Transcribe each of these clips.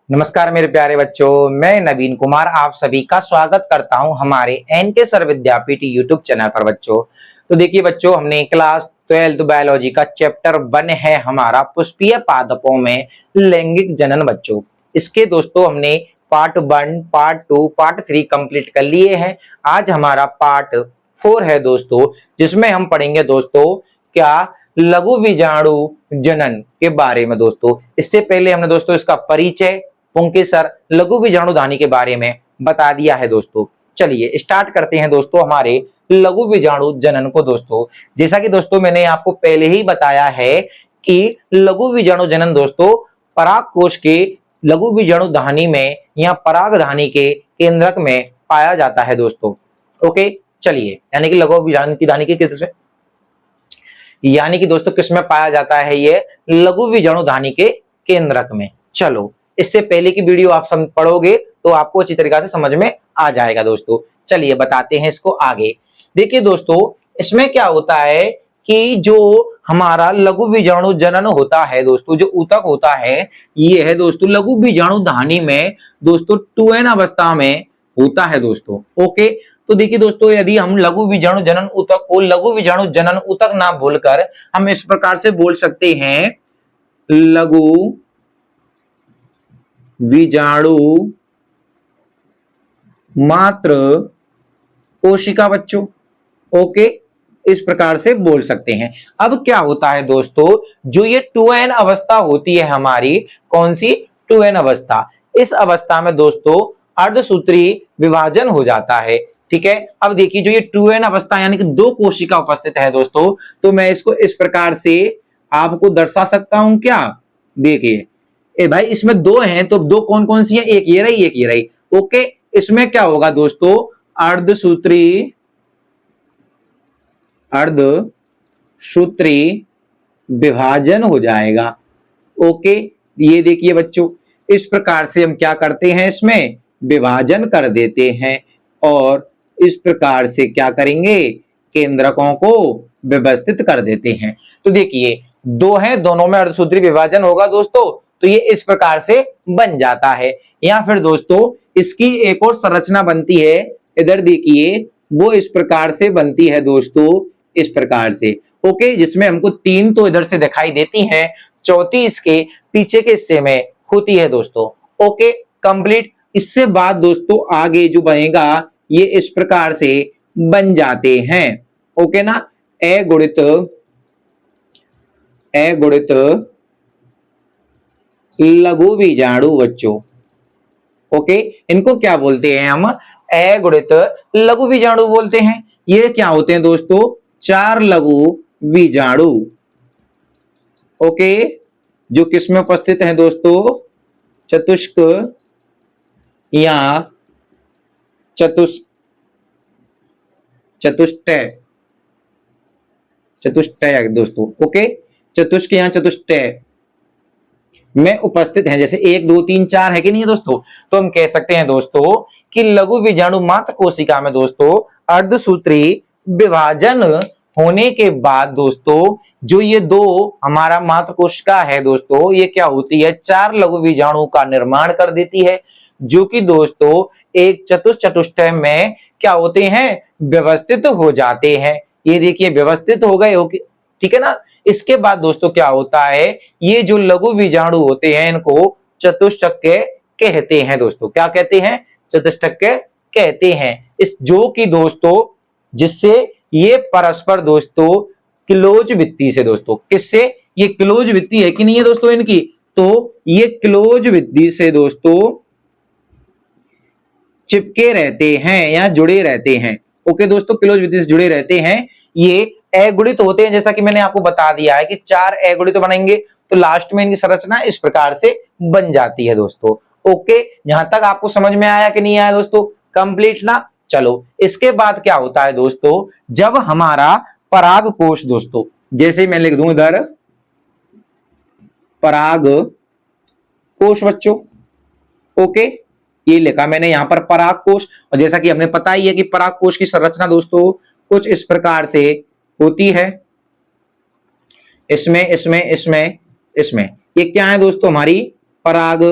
नमस्कार मेरे प्यारे बच्चों, मैं नवीन कुमार आप सभी का स्वागत करता हूं हमारे एनके सर विद्यापीठ यूट्यूब चैनल पर। बच्चों तो देखिए बच्चों, हमने क्लास 12 बायोलॉजी का चैप्टर 1 है हमारा पुष्पीय पादपों में लैंगिक जनन। बच्चों इसके दोस्तों हमने पार्ट 1, पार्ट 2, पार्ट 3 कंप्लीट कर लिए हैं। आज हमारा पार्ट 4 है दोस्तों, जिसमें हम पढ़ेंगे दोस्तों क्या लघु बीजाणु जनन के बारे में। दोस्तों इससे पहले हमने दोस्तों इसका परिचय पुंकेसर लघु बीजाणुधानी के बारे में बता दिया है। दोस्तों चलिए स्टार्ट करते हैं दोस्तों हमारे लघु बीजाणु जनन को। दोस्तों जैसा कि दोस्तों मैंने आपको पहले ही बताया है कि लघु बीजाणु जनन दोस्तों पराग कोश के लघु बीजाणुधानी में या परागधानी के केंद्रक में पाया जाता है दोस्तों। ओके चलिए, यानी कि लघु बीजाणुधानी के किस में, यानी कि दोस्तों किस में पाया जाता है, ये लघु बीजाणुधानी के केंद्रक में। चलो इससे पहले की वीडियो आप सब पढ़ोगे तो आपको अच्छी तरीके से समझ में आ जाएगा। दोस्तों चलिए बताते हैं इसको आगे। देखिए दोस्तों इसमें क्या होता है कि जो हमारा लघु बीजाणु जनन होता है दोस्तों, जो ऊतक होता है ये है दोस्तों लघु बीजाणुधानी में दोस्तों 2n अवस्था में होता है दोस्तों। ओके तो देखिए दोस्तों, यदि हम लघु बीजाणु जनन ऊतक को लघु बीजाणु जनन ऊतक ना बोलकर हम इस प्रकार से बोल सकते हैं लघु बीजाणु मात्र कोशिका। बच्चों ओके इस प्रकार से बोल सकते हैं। अब क्या होता है दोस्तों, जो ये 2n अवस्था होती है हमारी, कौन सी 2n अवस्था, इस अवस्था में दोस्तों अर्धसूत्री विभाजन हो जाता है। ठीक है, अब देखिए जो ये 2n अवस्था यानी कि 2 कोशिका उपस्थित है दोस्तों, तो मैं इसको इस प्रकार से आपको दर्शा सकता हूं क्या। देखिए ए भाई इसमें 2 हैं तो 2 कौन कौन सी है, एक ये रही एक ये रही। ओके इसमें क्या होगा दोस्तों, अर्धसूत्री विभाजन हो जाएगा। ओके ये देखिए बच्चों, इस प्रकार से हम क्या करते हैं, इसमें विभाजन कर देते हैं और इस प्रकार से क्या करेंगे, केंद्रकों को व्यवस्थित कर देते हैं। तो देखिए 2 हैं, दोनों में अर्धसूत्री विभाजन होगा दोस्तों, तो ये इस प्रकार से बन जाता है। या फिर दोस्तों इसकी एक और संरचना बनती है, इधर देखिए वो इस प्रकार से बनती है दोस्तों, इस प्रकार से। ओके जिसमें हमको 3 तो इधर से दिखाई देती हैं, चौथी इसके पीछे के हिस्से में होती है दोस्तों। Okay complete. इससे बाद दोस्तों आगे जो बनेगा ये इस प्रकार से बन जाते हैं। ओके ना, अगुणित लघु बीजाणु बच्चों। ओके इनको क्या बोलते हैं हम, अगुणित लघु बीजाणु बोलते हैं। ये क्या होते हैं दोस्तों, 4 लघु बीजाणु। ओके जो किसमें उपस्थित है दोस्तों, चतुष्क या चतुष्टय दोस्तों। ओके चतुष्क या चतुष्टय में उपस्थित हैं, जैसे 1 2 3 4 है कि नहीं है दोस्तों। तो हम कह सकते हैं दोस्तों कि लघु बीजाणु मात्र कोशिका में दोस्तों अर्धसूत्री विभाजन होने के बाद दोस्तों जो ये 2 हमारा मात्र कोशिका है दोस्तों, ये क्या होती है, 4 लघु बीजाणु का निर्माण कर देती है, जो कि दोस्तों एक चतुष्टय में क्या होते हैं, व्यवस्थित हो जाते हैं। ये देखिए व्यवस्थित हो गए, ठीक है ना। इसके बाद दोस्तों क्या होता है, ये जो लघु बीजाणु होते हैं इनको चतुष्टक्य कहते हैं दोस्तों। क्या कहते हैं, चतुष्टक्य कहते हैं। इस जो कि दोस्तों जिससे ये परस्पर दोस्तों क्लोज वित्ती से दोस्तों, किससे, ये क्लोज वित्ती है कि नहीं है दोस्तों इनकी, तो ये क्लोज वित्ती से दोस्तों चिपके रहते हैं या जुड़े रहते हैं। ओके दोस्तों क्लोज वित्ती से जुड़े रहते हैं। ये अगुणित होते हैं, जैसा कि मैंने आपको बता दिया है कि 4 अगुणित बनेंगे तो लास्ट में इनकी संरचना इस प्रकार से बन जाती है दोस्तों। ओके यहां तक आपको समझ में आया कि नहीं आया दोस्तों, कंप्लीट ना। चलो इसके बाद क्या होता है दोस्तों, जब हमारा पराग कोश दोस्तों, जैसे मैं लिख दूं इधर पराग कोश बच्चों। ओके ये लिखा मैंने यहां पर पराग कोश, और जैसा कि हमने पता ही है कि पराग कोश की संरचना दोस्तों कुछ इस प्रकार से होती है। इसमें इसमें इसमें इसमें ये क्या है दोस्तों, हमारी पराग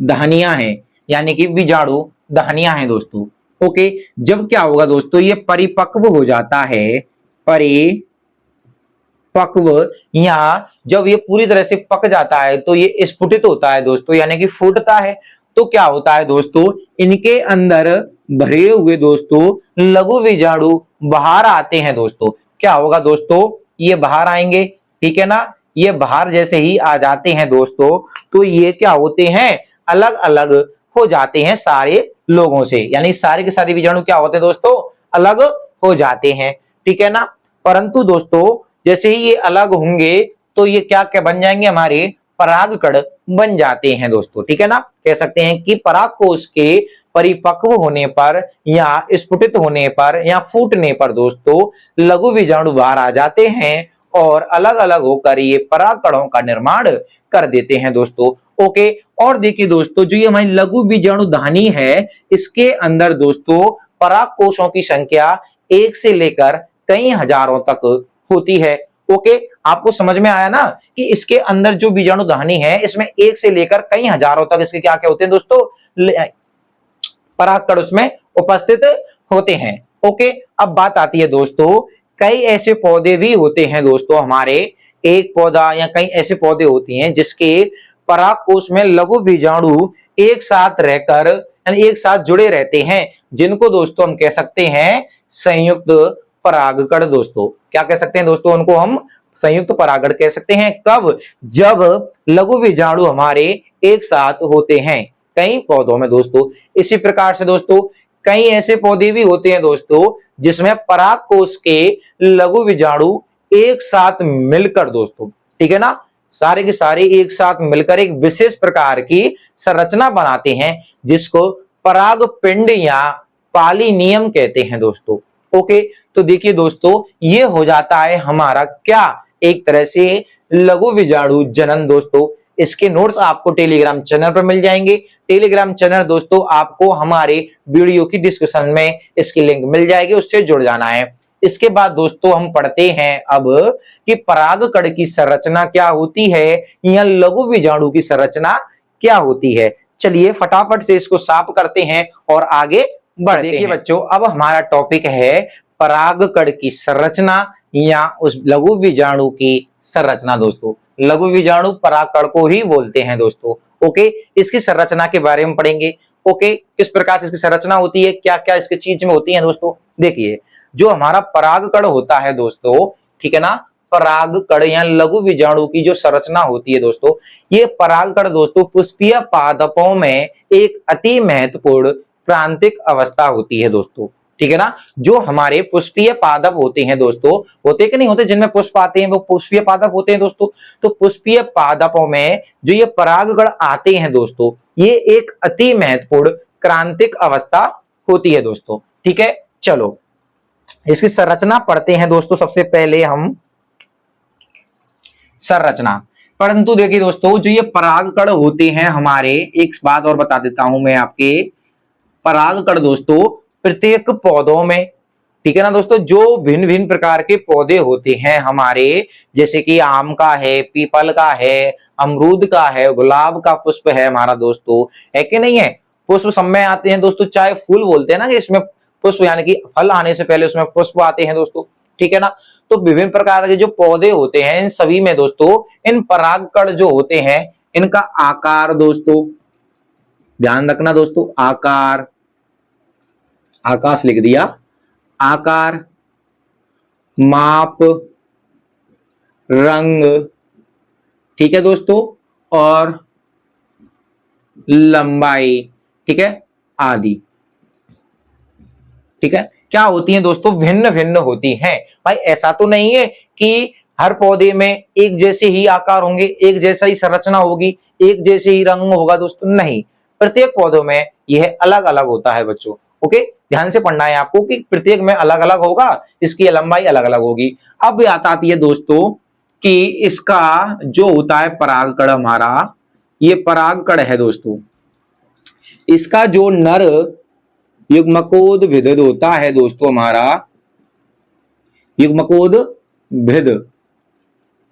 दाहनियां हैं, यानी कि बीजाणु दाहनियां हैं दोस्तों। ओके, जब क्या होगा दोस्तों, ये परिपक्व हो जाता है, परिपक्व, या जब ये पूरी तरह से पक जाता है तो ये स्फुटित होता है दोस्तों, यानी कि फूटता है। तो क्या होता है दोस्तों, इनके अंदर भरे हुए दोस्तों लघु बीजाणु बाहर आते हैं दोस्तों। क्या होगा दोस्तों, ये बाहर आएंगे, ठीक है ना। ये बाहर जैसे ही आ जाते हैं दोस्तों, तो ये क्या होते हैं, अलग अलग हो जाते हैं सारे लोगों से, यानी सारे के सारे बीजाणु क्या होते हैं दोस्तों, अलग हो जाते हैं, ठीक है ना। परंतु दोस्तों जैसे ही ये अलग होंगे तो ये क्या क्या बन जाएंगे, हमारे परागकण बन जाते हैं दोस्तों, ठीक है ना। कह सकते हैं कि परागकोश के परिपक्व होने पर या स्फुटित होने पर या फूटने पर दोस्तों लघु बीजाणु बाहर आ जाते हैं और अलग अलग होकर ये परागकणों का निर्माण कर देते हैं दोस्तों। ओके, और देखिए दोस्तों, जो ये हमारी लघु बीजाणु दानी है, इसके अंदर दोस्तों परागकोशों की संख्या 1 से लेकर कई हजारों तक होती है। ओके, आपको समझ में आया ना कि इसके अंदर जो बीजाणु दानी है, इसमें 1 से लेकर कई हजारों तक इसके क्या क्या होते हैं दोस्तों, परागकण उसमें उपस्थित होते हैं। ओके, अब बात आती है दोस्तों, कई ऐसे पौधे भी होते हैं दोस्तों हमारे, एक पौधा या कई ऐसे पौधे होते हैं जिसके परागकोश में लघु बीजाणु एक साथ रहकर यानी एक साथ जुड़े रहते हैं, जिनको दोस्तों हम कह सकते हैं संयुक्त परागकण दोस्तों। क्या कह सकते हैं दोस्तों, उनको हम संयुक्त परागकण कह सकते हैं। कब, जब लघु बीजाणु हमारे एक साथ होते हैं कई पौधों में दोस्तों। इसी प्रकार से दोस्तों कई ऐसे पौधे भी होते हैं दोस्तों जिसमें परागकोश के लघु बीजाणु एक साथ मिलकर दोस्तों, ठीक है ना, सारे के सारे एक साथ मिलकर एक विशेष प्रकार की संरचना बनाते हैं, जिसको परागपिंड या पालिनियम कहते हैं दोस्तों। ओके, तो देखिए दोस्तों, ये हो जाता है हमारा क्या, एक तरह से लघु बीजाणु जनन दोस्तों। इसके नोट्स आपको टेलीग्राम चैनल पर मिल जाएंगे। टेलीग्राम चैनल दोस्तों आपको हमारे वीडियो की डिस्क्रिप्शन में इसकी लिंक मिल जाएगी, उससे जुड़ जाना है। इसके बाद दोस्तों हम पढ़ते हैं अब कि परागकण की संरचना क्या होती है या लघु बीजाणु की संरचना क्या होती है। चलिए फटाफट से इसको साफ करते हैं और आगे बढ़ते हैं। देखिए बच्चों, अब हमारा टॉपिक है परागकण की संरचना या उस लघु बीजाणु की संरचना दोस्तों। लघु बीजाणु परागकण को ही बोलते हैं दोस्तों। ओके, इसकी संरचना के बारे में पढ़ेंगे। ओके, किस प्रकार से इसकी संरचना होती है, क्या क्या इसके चीज में होती है दोस्तों। देखिए, जो हमारा परागकण होता है दोस्तों, ठीक है ना, परागकण या लघु बीजाणु की जो संरचना होती है दोस्तों, ये परागकण दोस्तों पुष्पीय पादपों में एक अति महत्वपूर्ण क्रांतिक अवस्था होती है दोस्तों, ठीक है ना। जो हमारे पुष्पीय पादप होते हैं दोस्तों, होते कि नहीं होते, जिनमें पुष्प आते हैं वो पुष्पीय पादप होते हैं दोस्तों। तो पुष्पीय पादपों में जो ये परागकण आते हैं दोस्तों, ये एक अति महत्वपूर्ण क्रांतिक अवस्था होती है दोस्तों, ठीक है। चलो इसकी संरचना पढ़ते हैं दोस्तों। सबसे पहले हम संरचना, परंतु देखिए दोस्तों, जो ये परागकण होते हैं हमारे, एक बात और बता देता हूं मैं आपके, परागकण दोस्तों प्रत्येक पौधों में, ठीक है ना दोस्तों, जो भिन्न भिन्न प्रकार के पौधे होते हैं हमारे, जैसे कि आम का है, पीपल का है, अमरूद का है, गुलाब का पुष्प है हमारा दोस्तों, है कि नहीं है। पुष्प सब में आते हैं दोस्तों, चाहे फूल बोलते हैं ना, इसमें पुष्प यानी कि फल आने से पहले उसमें पुष्प आते हैं दोस्तों, ठीक है ना। तो विभिन्न प्रकार के जो पौधे होते हैं इन सभी में दोस्तों इन परागकण जो होते हैं, इनका आकार दोस्तों ध्यान रखना दोस्तों, आकार, आकाश लिख दिया, आकार, माप, रंग, ठीक है दोस्तों, और लंबाई, ठीक है, आदि, ठीक है। क्या होती हैं दोस्तों, भिन्न भिन्न होती हैं। भाई ऐसा तो नहीं है कि हर पौधे में एक जैसे ही आकार होंगे, एक जैसा ही संरचना होगी, एक जैसे ही रंग होगा दोस्तों, नहीं, प्रत्येक पौधों में यह अलग अलग होता है बच्चों। ओके, ध्यान से पढ़ना है आपको कि प्रत्येक में अलग अलग होगा, इसकी लंबाई अलग अलग होगी। अब बात आती है दोस्तों कि इसका जो होता है परागकण हमारा, ये परागकण है दोस्तों, इसका जो नर युग्मकोद भिद होता है दोस्तों हमारा, युग्मकोद भिद।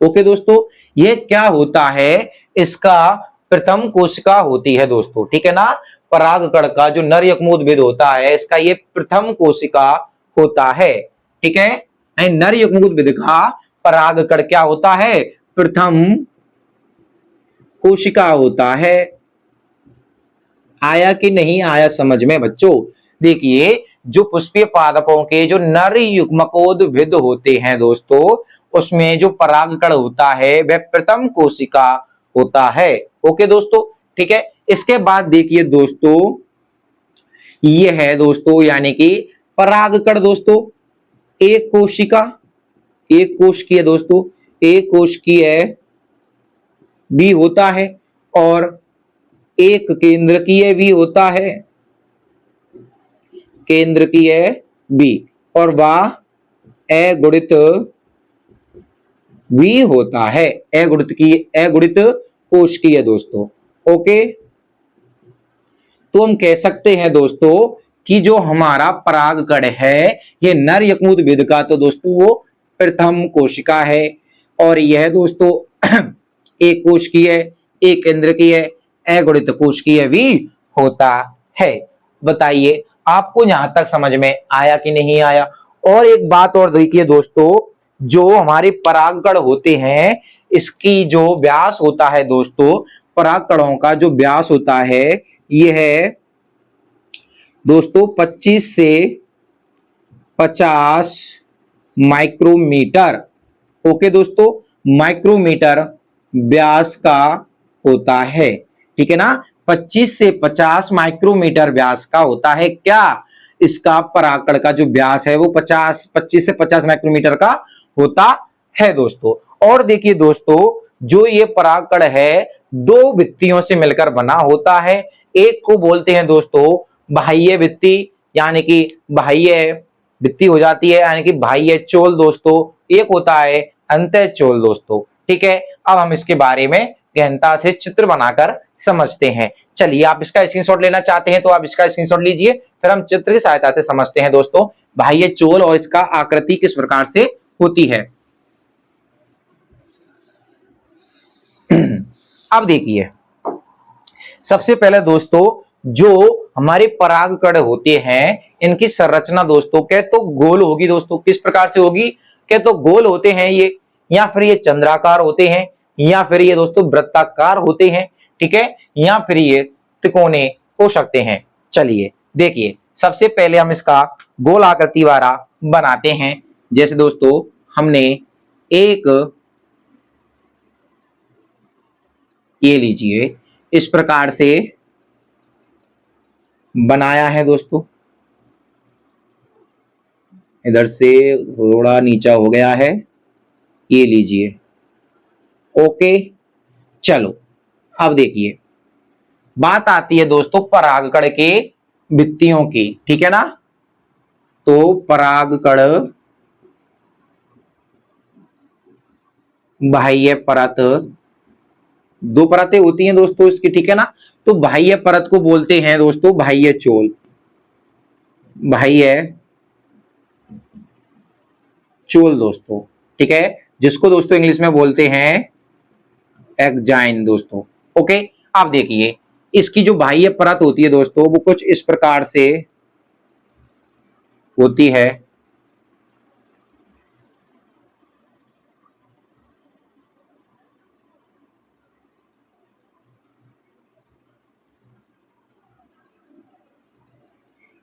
ओके दोस्तों, ये क्या होता है, इसका प्रथम कोशिका होती है दोस्तों, ठीक है ना। परागकण का जो नर युग्मोद्भिद होता है इसका ये प्रथम कोशिका होता है, ठीक है। नर युग्मोद्भिद का परागकण क्या होता है, प्रथम कोशिका होता है। आया कि नहीं आया समझ में बच्चों? देखिए जो पुष्पीय पादपों के जो नर युग्मकोद्भिद होते हैं दोस्तों, उसमें जो परागकण होता है वह प्रथम कोशिका होता है। ओके दोस्तों, ठीक है। इसके बाद देखिए दोस्तों, ये है दोस्तों यानी कि परागकण दोस्तों एक कोशिका, एक कोशिकीय दोस्तों, एक कोशिकीय भी होता है और एक केंद्रकीय भी होता है, केंद्रकीय भी, और वह अगुणित भी होता है, अगुणित कोशिकीय दोस्तों। ओके, तो हम कह सकते हैं दोस्तों कि जो हमारा परागकण है ये नर युग्मोद्भिद का तो दोस्तों वो प्रथम कोशिका है, और यह दोस्तों एक कोशिकीय, एक केंद्रकीय, अगुणित कोशिकीय भी होता है। बताइए आपको यहां तक समझ में आया कि नहीं आया? और एक बात और देखिए दोस्तों, जो हमारे परागकण होते हैं इसकी जो व्यास होता है दोस्तों, परागकणों का जो व्यास होता है यह है दोस्तों 25 से 50 माइक्रोमीटर। ओके दोस्तों, माइक्रोमीटर व्यास का होता है, ठीक है ना। 25 से 50 माइक्रोमीटर व्यास का होता है क्या, इसका परागकण का जो व्यास है वो 25 से 50 माइक्रोमीटर का होता है दोस्तों। और देखिए दोस्तों, जो ये परागकण है दो भित्तियों से मिलकर बना होता है। एक को बोलते हैं दोस्तों बाह्य भित्ति, यानी कि बाह्य भित्ति हो जाती है यानी कि बाह्य चोल दोस्तों। एक होता है अंतःचोल दोस्तों, ठीक है। अब हम इसके बारे में गहनता से चित्र बनाकर समझते हैं। चलिए आप इसका स्क्रीनशॉट लेना चाहते हैं तो आप इसका स्क्रीनशॉट लीजिए, फिर हम चित्र की सहायता से समझते हैं दोस्तों बाह्य चोल और इसका आकृति किस प्रकार से होती है। अब देखिए सबसे पहले दोस्तों जो हमारे परागकण होते हैं इनकी संरचना दोस्तों क्या तो गोल होगी दोस्तों। किस प्रकार से होगी, क्या तो गोल होते हैं ये, या फिर ये चंद्राकार होते हैं, या फिर ये दोस्तों वृत्ताकार होते हैं, ठीक है, या फिर ये त्रिकोणे हो सकते हैं। चलिए देखिए सबसे पहले हम इसका गोल आकृति वाला बनाते हैं। जैसे दोस्तों हमने एक ये लीजिए इस प्रकार से बनाया है दोस्तों, इधर से थोड़ा नीचा हो गया है, ये लीजिए। ओके चलो अब देखिए बात आती है दोस्तों परागकण के भित्तियों की, ठीक है ना। तो परागकण बाह्य परत, दो परतें होती हैं दोस्तों इसकी, ठीक है ना। तो बाह्य परत को बोलते हैं दोस्तों बाह्य चोल, बाह्य चोल दोस्तों, ठीक है, जिसको दोस्तों इंग्लिश में बोलते हैं एक्जाइन दोस्तों। ओके अब देखिए इसकी जो बाह्य परत होती है दोस्तों वो कुछ इस प्रकार से होती है।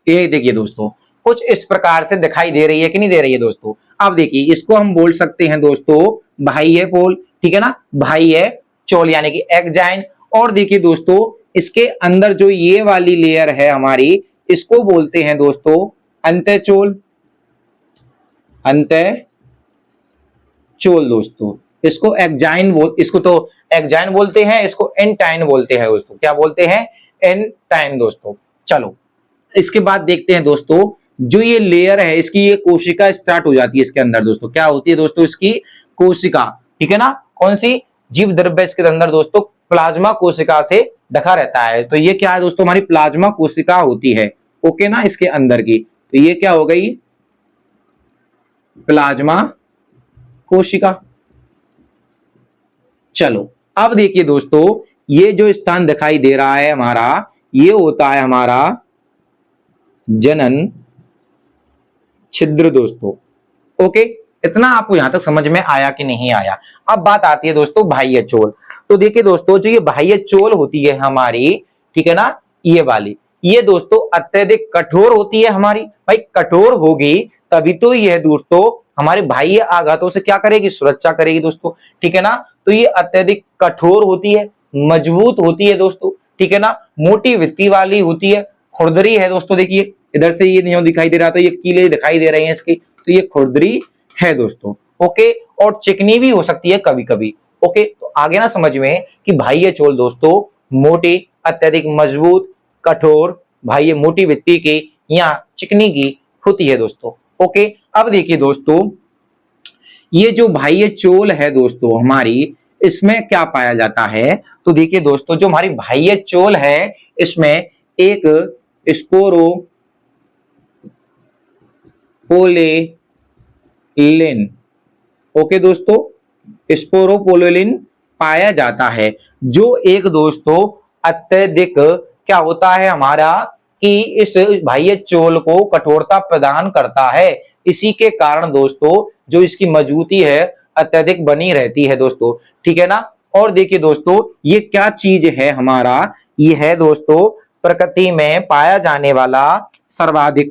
ये देखिए दोस्तों कुछ इस प्रकार से दिखाई दे रही है कि नहीं दे रही है दोस्तों। अब देखिए इसको हम बोल सकते हैं दोस्तों बाह्य पोल, ठीक है ना, बाह्य चोल यानी कि एक्जाइन। और देखिए दोस्तों इसके अंदर जो ये वाली लेयर है हमारी इसको बोलते हैं दोस्तों अंतःचोल, अंतःचोल दोस्तों। इसको इसको तो एक्जाइन बोलते हैं, इसको एंटाइन बोलते हैं दोस्तों। क्या बोलते हैं, एंटाइन दोस्तों। चलो इसके बाद देखते हैं दोस्तों जो ये लेयर है इसकी ये कोशिका स्टार्ट हो जाती है इसके अंदर दोस्तों। क्या होती है दोस्तों इसकी कोशिका, ठीक है ना। कौन सी, जीव द्रव्य इसके अंदर दोस्तों प्लाज्मा कोशिका से ढका रहता है। तो ये क्या है दोस्तों हमारी प्लाज्मा कोशिका होती है, ओके ना, इसके अंदर की। तो ये क्या हो गई, प्लाज्मा कोशिका। चलो अब देखिए दोस्तों ये जो स्थान दिखाई दे रहा है हमारा, ये होता है हमारा जनन छिद्र दोस्तों। ओके, इतना आपको यहां तक समझ में आया कि नहीं आया? अब बात आती है दोस्तों बाह्य चोल। तो देखिए दोस्तों, जो ये बाह्य चोल होती है हमारी, ठीक है ना, ये वाली, ये दोस्तों अत्यधिक कठोर होती है हमारी। भाई कठोर होगी तभी तो यह दोस्तों हमारे बाह्य आघातों से क्या करेगी, सुरक्षा करेगी दोस्तों, ठीक है ना। तो ये अत्यधिक कठोर होती है, मजबूत होती है दोस्तों, ठीक है ना, मोटी वित्ती वाली होती है, खुरदरी है दोस्तों। देखिए इधर से ये नहीं दिखाई दे रहा, तो ये कीले दिखाई दे रहे हैं इसकी, तो ये खुरदरी है दोस्तों। ओके, और चिकनी भी हो सकती है कभी कभी। ओके, तो आगे ना समझ में कि बाह्य चोल दोस्तों मोटी, अत्यधिक मजबूत, कठोर, बाह्य मोटी वित्ती की या चिकनी की होती है दोस्तों। ओके, अब देखिए दोस्तों, ये जो बाह्य चोल है दोस्तों हमारी, इसमें क्या पाया जाता है? तो देखिए दोस्तों, जो हमारी बाह्य चोल है इसमें एक स्पोरो पोलेलिन, ओके दोस्तों, स्पोरोपोलेलिन पाया जाता है, जो एक दोस्तों अत्यधिक क्या होता है हमारा कि इस बाह्य चोल को कठोरता प्रदान करता है। इसी के कारण दोस्तों जो इसकी मजबूती है अत्यधिक बनी रहती है दोस्तों, ठीक है ना। और देखिए दोस्तों, ये क्या चीज है हमारा, ये है दोस्तों प्रकृति में पाया जाने वाला सर्वाधिक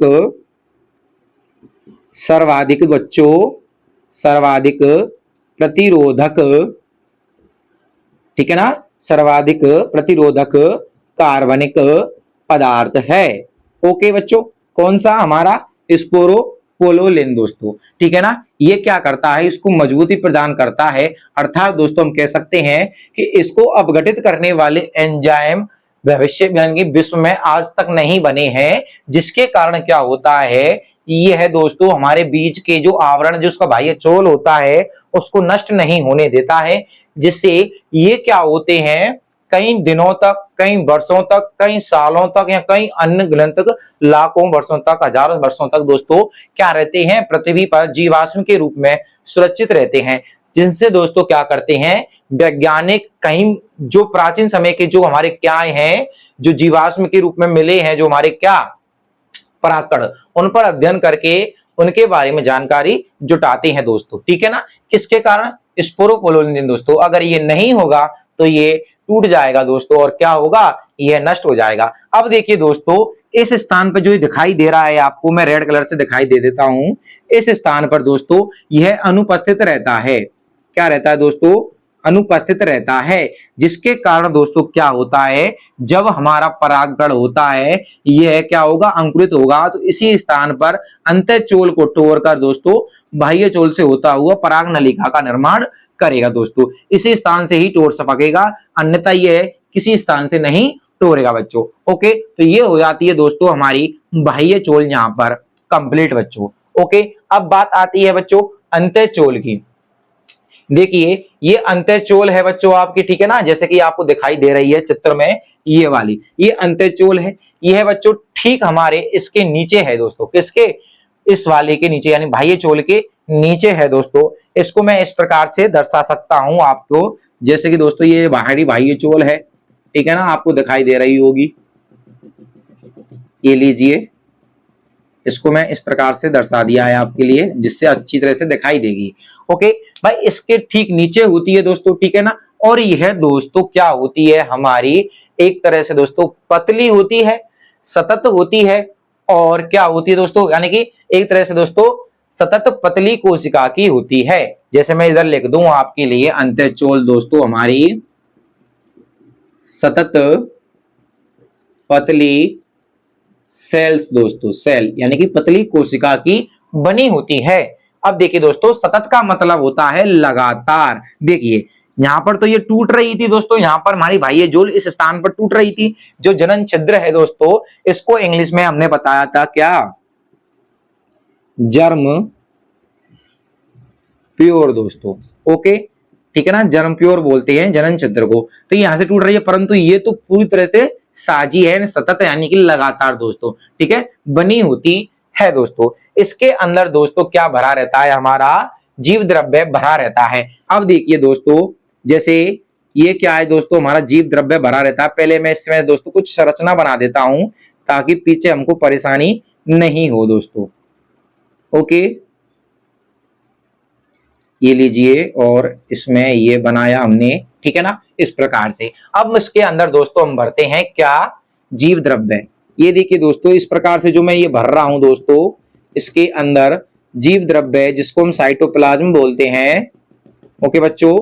सर्वाधिक प्रतिरोधक, ठीक है ना, सर्वाधिक प्रतिरोधक कार्बनिक पदार्थ है। ओके बच्चों, कौन सा हमारा स्पोरोपोलोलिन दोस्तों, ठीक है ना। ये क्या करता है, इसको मजबूती प्रदान करता है, अर्थात दोस्तों हम कह सकते हैं कि इसको अपघटित करने वाले एंजाइम भविष्य यानी कि विश्व में आज तक नहीं बने हैं, जिसके कारण क्या होता है, ये है दोस्तों हमारे बीज के जो आवरण जो उसका बाह्य चोल होता है उसको नष्ट नहीं होने देता है, जिससे ये क्या होते हैं कई दिनों तक, कई वर्षों तक, कई सालों तक या कई अन्य गिनत लाखों वर्षों तक, हजारों वर्षों तक दोस्तों क्या रहते हैं, पृथ्वी पर जीवाश्म के रूप में सुरक्षित रहते हैं। जिनसे दोस्तों क्या करते हैं वैज्ञानिक, कहीं जो प्राचीन समय के जो हमारे क्या हैं, जो जीवाश्म के रूप में मिले हैं, जो हमारे क्या पराकड़, उन पर अध्ययन करके उनके बारे में जानकारी जुटाते हैं दोस्तों, ठीक है ना। किसके कारण, स्पोरोपोलोलिन दोस्तों। अगर ये नहीं होगा तो ये टूट जाएगा दोस्तों, और क्या होगा, यह नष्ट हो जाएगा। अब देखिए दोस्तों, इस स्थान पर जो दिखाई दे रहा है आपको, मैं रेड कलर से दिखाई दे देता हूं, इस स्थान पर दोस्तों यह अनुपस्थित रहता है। क्या रहता है दोस्तों, अनुपस्थित रहता है, जिसके कारण दोस्तों क्या होता है, जब हमारा परागकण होता है यह क्या होगा, अंकुरित होगा, तो इसी स्थान पर अंतःचोल को तोड़कर दोस्तों बाह्य चोल से होता हुआ पराग नलिका का निर्माण करेगा दोस्तों। इसी स्थान से ही तोड़ सकेगा, अन्यथा यह किसी स्थान से नहीं तोड़ेगा बच्चों। ओके, तो ये हो जाती है दोस्तों हमारी बाह्य चोल यहाँ पर कंप्लीट बच्चों। ओके, अब बात आती है बच्चों अंतःचोल की। देखिए ये अंतःचोल है बच्चों आपकी, ठीक है ना, जैसे कि आपको दिखाई दे रही है चित्र में, ये वाली ये अंतःचोल है। ये है बच्चों ठीक हमारे इसके नीचे है दोस्तों, किसके, इस वाले के नीचे, यानी बाह्य चोल के नीचे है दोस्तों। इसको मैं इस प्रकार से दर्शा सकता हूं आपको, जैसे कि दोस्तों ये बाहरी बाह्य चोल है, ठीक है ना, आपको दिखाई दे रही होगी, ये लीजिए, इसको मैं इस प्रकार से दर्शा दिया है आपके लिए, जिससे अच्छी तरह से दिखाई देगी। ओके भाई, इसके ठीक नीचे होती है दोस्तों, ठीक है ना। और यह दोस्तों क्या होती है हमारी, एक तरह से दोस्तों पतली होती है, सतत होती है, और क्या होती है दोस्तों, यानी कि एक तरह से दोस्तों सतत पतली कोशिका की होती है। जैसे मैं इधर लिख दूं आपके लिए, अंतःचोल दोस्तों हमारी सतत पतली सेल्स दोस्तों, सेल यानी कि पतली कोशिका की बनी होती है। अब देखिए दोस्तों, सतत का मतलब होता है लगातार। देखिए यहां पर तो ये टूट रही थी दोस्तों, यहां पर हमारी बाह्य चोल इस स्थान पर टूट रही थी, जो जनन छिद्र है दोस्तों, इसको इंग्लिश में हमने बताया था क्या, जर्म प्योर दोस्तों। ओके, ठीक है ना, जर्म प्योर बोलते हैं जनन छिद्र को। तो यहां से टूट रही है, परंतु ये तो पूरी तरह से साजी है, सतत यानी कि लगातार दोस्तों, ठीक है, बनी होती है दोस्तों। इसके अंदर दोस्तों क्या भरा रहता है, हमारा जीव द्रव्य भरा रहता है। अब देखिए दोस्तों, जैसे ये क्या है दोस्तों, हमारा जीव द्रव्य भरा रहता है। पहले मैं इसमें दोस्तों कुछ संरचना बना देता हूं ताकि पीछे हमको परेशानी नहीं हो दोस्तों। ओके, ये लीजिए और इसमें ये बनाया हमने, ठीक है ना, इस प्रकार से। अब इसके अंदर दोस्तों हम भरते हैं क्या, जीव द्रव्य। ये देखिए दोस्तों, इस प्रकार से जो मैं ये भर रहा हूं दोस्तों, इसके अंदर जीव द्रव्य जिसको हम साइटोप्लाज्म बोलते हैं। ओके बच्चों,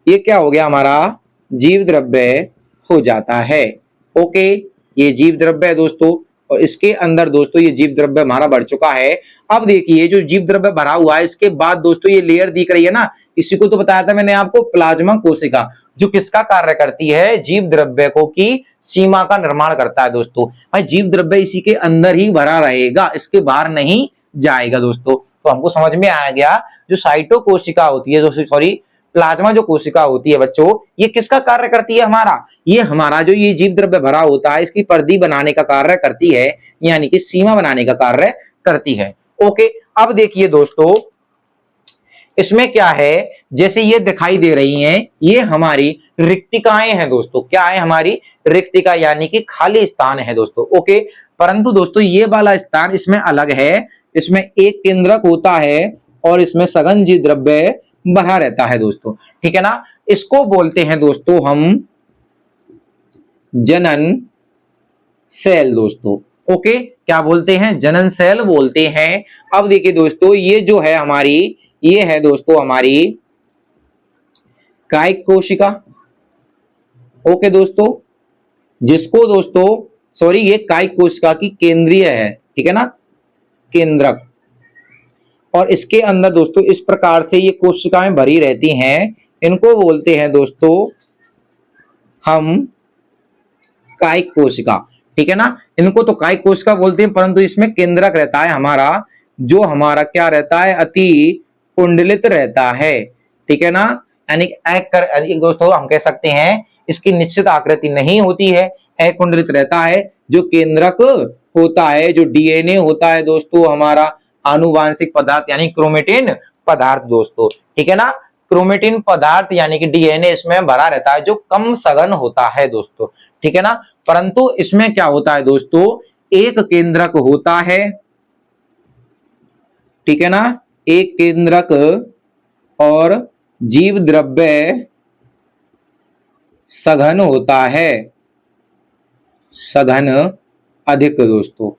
ये क्या हो गया, हमारा जीव द्रव्य हो जाता है। ओके, ये जीव द्रव्य है दोस्तों, और इसके अंदर दोस्तों ये जीव द्रव्य हमारा बढ़ चुका है। अब देखिए जो जीव द्रव्य भरा हुआ है, इसके बाद दोस्तों ये लेयर दिख रही है ना, इसी को तो बताया था मैंने आपको, प्लाज्मा कोशिका, जो किसका कार्य करती है, जीव द्रव्य को की सीमा का निर्माण करता है दोस्तों। भाई जीव द्रव्य इसी के अंदर ही भरा रहेगा, इसके बाहर नहीं जाएगा दोस्तों। तो हमको समझ में आ गया, जो साइटो कोशिका होती है, जो सॉरी प्लाज्मा जो कोशिका होती है बच्चों, ये किसका कार्य करती है, हमारा ये हमारा जो ये जीव द्रव्य भरा होता है, इसकी परिधि बनाने का कार्य करती है, यानी कि सीमा बनाने का कार्य करती है। ओके, अब देखिए दोस्तों, इसमें क्या है, जैसे ये दिखाई दे रही हैं, ये हमारी रिक्तिकाएं हैं दोस्तों। क्या है, हमारी रिक्तिका, यानी कि खाली स्थान है दोस्तों। ओके, परंतु दोस्तों ये वाला स्थान इसमें अलग है, इसमें एक केंद्रक होता है और इसमें सघन जीव द्रव्य भरा रहता है दोस्तों, ठीक है ना। इसको बोलते हैं दोस्तों हम जनन सेल दोस्तों। ओके, क्या बोलते हैं, जनन सेल बोलते हैं। अब देखिए दोस्तों, ये जो है हमारी, ये है दोस्तों हमारी कायिक कोशिका। ओके दोस्तों, जिसको दोस्तों सॉरी ये कायिक कोशिका की केंद्रीय है, ठीक है ना, केंद्रक। और इसके अंदर दोस्तों इस प्रकार से ये कोशिकाएं भरी रहती हैं, इनको बोलते हैं दोस्तों हम कायिक कोशिका, ठीक है ना। इनको तो कायिक कोशिका बोलते हैं, परंतु इसमें केंद्रक रहता है हमारा, जो हमारा क्या रहता है, अति कुंडलित रहता है, ठीक है ना। यानी दोस्तों हम कह सकते हैं इसकी निश्चित आकृति नहीं होती है, अकुंडलित रहता है। जो केंद्रक होता है, जो डीएनए होता है दोस्तों हमारा, आनुवांशिक पदार्थ यानी क्रोमेटिन पदार्थ दोस्तों, ठीक है ना। क्रोमेटिन पदार्थ यानी कि डीएनए इसमें भरा रहता है, जो कम सघन होता है दोस्तों, ठीक है ना। परंतु इसमें क्या होता है दोस्तों, एक केंद्रक होता है, ठीक है ना, एक केंद्रक, और जीव द्रव्य सघन होता है, सघन अधिक दोस्तों।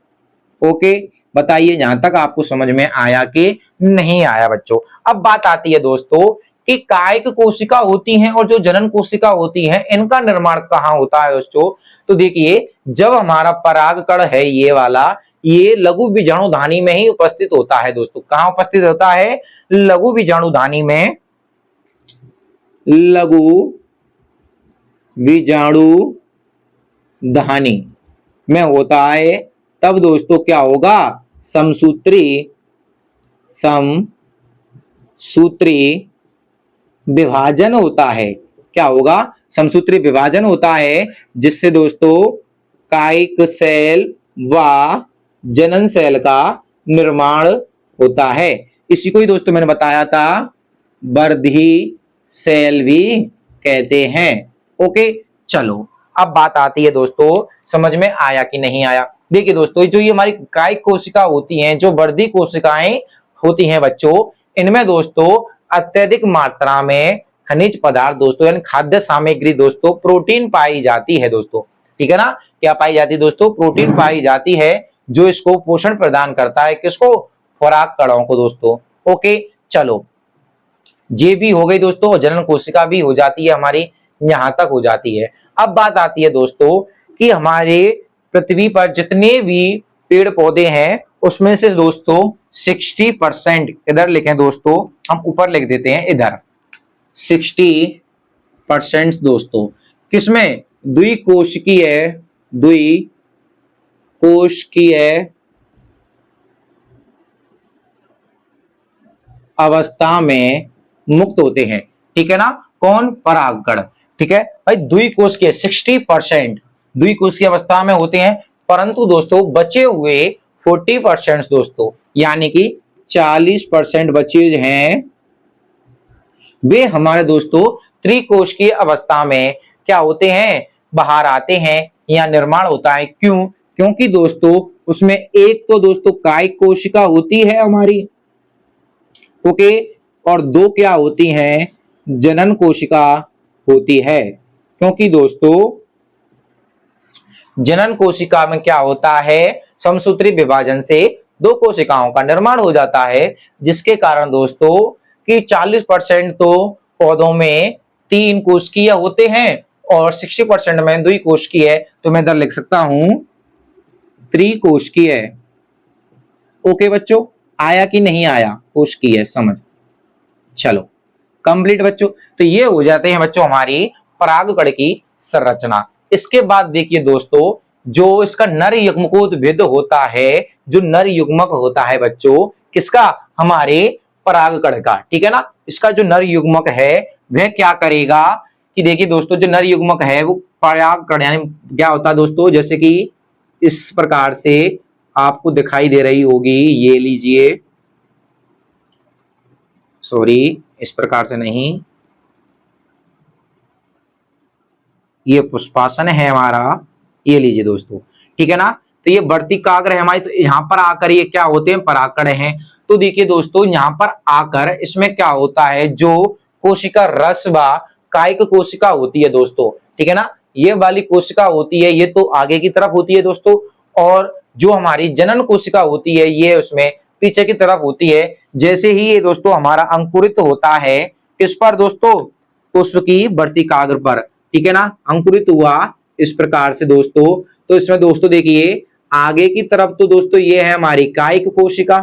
ओके, बताइए यहां तक आपको समझ में आया कि नहीं आया बच्चों। अब बात आती है दोस्तों कि कायिक कोशिका होती हैं और जो जनन कोशिका होती हैं, इनका निर्माण कहाँ होता है दोस्तों। तो देखिए, जब हमारा परागकण है ये वाला, ये लघु बीजाणुधानी में ही उपस्थित होता है दोस्तों। कहाँ उपस्थित होता है, लघु बीजाणुधानी में, लघु बीजाणुधानी में होता है। तब दोस्तों क्या होगा, समसूत्री विभाजन होता है। क्या होगा, समसूत्री विभाजन होता है, जिससे दोस्तों कायिक सेल व जनन सेल का निर्माण होता है। इसी को ही दोस्तों मैंने बताया था वर्धी सेल भी कहते हैं। ओके, चलो अब बात आती है दोस्तों, समझ में आया कि नहीं आया। देखिए दोस्तों, जो ये हमारी कायिक कोशिका होती हैं, जो वर्धी कोशिकाएं होती हैं बच्चों, इनमें दोस्तों अत्यधिक मात्रा में खनिज पदार्थ दोस्तों, यानी खाद्य सामग्री दोस्तों, प्रोटीन पाई जाती है दोस्तों, ठीक है ना। क्या पाई जाती है दोस्तों, प्रोटीन पाई जाती है, जो इसको पोषण प्रदान करता है, किसको, खुराक कणों को दोस्तों। ओके, चलो ये भी हो गई दोस्तों, जनन कोशिका भी हो जाती है हमारी, यहां तक हो जाती है। अब बात आती है दोस्तों कि हमारे पृथ्वी पर जितने भी पेड़ पौधे हैं, उसमें से दोस्तों 60%, इधर लिखें दोस्तों, हम ऊपर लिख देते हैं इधर, 60% दोस्तों किसमें, द्विकोशिकीय अवस्था में मुक्त होते हैं, ठीक है ना। कौन, परागकण, ठीक है भाई। द्विकोशिकीय 60% द्विकोशिकीय अवस्था में होते हैं, परंतु दोस्तों बचे हुए 40% दोस्तों, यानी कि 40% बचे हैं, वे हमारे दोस्तों त्रिकोशिकीय अवस्था में क्या होते हैं, बाहर आते हैं या निर्माण होता है। क्यों? क्योंकि दोस्तों उसमें एक तो दोस्तों कायिक कोशिका होती है हमारी, ओके, और दो क्या होती हैं, जनन कोशिका होती है। क्योंकि दोस्तों जनन कोशिका में क्या होता है, समसूत्री विभाजन से दो कोशिकाओं का निर्माण हो जाता है, जिसके कारण दोस्तों कि 40% तो पौधों में 3 कोशिकीय होते हैं और 60% में द्विकोशिकीय, तो मैं इधर लिख सकता हूं त्रिकोशिकीय। ओके बच्चों, आया कि नहीं आया कोशिकीय समझ? चलो कंप्लीट बच्चों। तो ये हो जाते हैं बच्चों हमारी परागकण की संरचना। इसके बाद देखिए दोस्तों, जो इसका नर युग्मकोद्भिद होता है, जो नर युग्मक होता है बच्चों किसका, हमारे परागकण का, ठीक है ना। इसका जो नर युग्मक है वह क्या करेगा कि देखिए दोस्तों, जो नर युग्मक है वो परागकण यानी क्या होता है दोस्तों, जैसे कि इस प्रकार से आपको दिखाई दे रही होगी, ये लीजिए, सॉरी इस प्रकार से नहीं, ये पुष्पासन है हमारा, ये लीजिए दोस्तों, ठीक है ना। तो ये वर्तिकाग्र है हमारी, तो यहां पर आकर ये क्या होते हैं, परागकण हैं। तो देखिए दोस्तों यहां पर आकर इसमें क्या होता है, जो कोशिका रस व कायिक कोशिका होती है दोस्तों, ठीक है ना, ये वाली कोशिका होती है, ये तो आगे की तरफ होती है दोस्तों, और जो हमारी जनन कोशिका होती है ये उसमें पीछे की तरफ होती है। जैसे ही ये दोस्तों हमारा अंकुरित होता है किस पर दोस्तों, पुष्प की वर्तिकाग्र पर, ठीक है ना, अंकुरित हुआ इस प्रकार से दोस्तों। तो इसमें दोस्तों देखिए आगे की तरफ तो दोस्तों ये है हमारी कायिक कोशिका,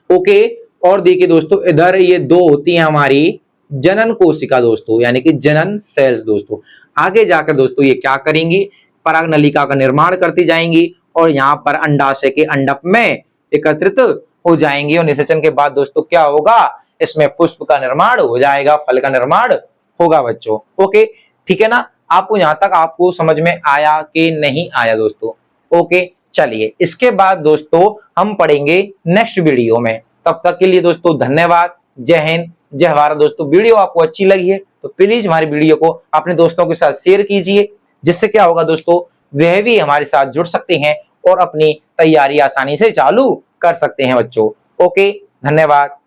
ओके, और देखिए दोस्तों इधर ये दो होती है हमारी जनन कोशिका दोस्तों, यानी कि जनन सेल्स दोस्तों। आगे जाकर दोस्तों ये क्या करेंगी, पराग नलिका का निर्माण करती जाएंगी और यहाँ पर अंडाशय के अंडक में एकत्रित हो जाएंगी, और निषेचन के बाद दोस्तों क्या होगा, इसमें पुष्प का निर्माण हो जाएगा, फल का निर्माण होगा बच्चों। ओके, ठीक है ना। आपको यहां तक आपको समझ में आया कि नहीं आया दोस्तों? ओके, चलिए इसके बाद दोस्तों हम पढ़ेंगे नेक्स्ट वीडियो में। तब तक के लिए दोस्तों धन्यवाद, जय हिंद, जय भारत। दोस्तों वीडियो आपको अच्छी लगी है तो प्लीज हमारी वीडियो को अपने दोस्तों के साथ शेयर कीजिए, जिससे क्या होगा दोस्तों, वह भी हमारे साथ जुड़ सकते हैं और अपनी तैयारी आसानी से चालू कर सकते हैं बच्चों। ओके, धन्यवाद।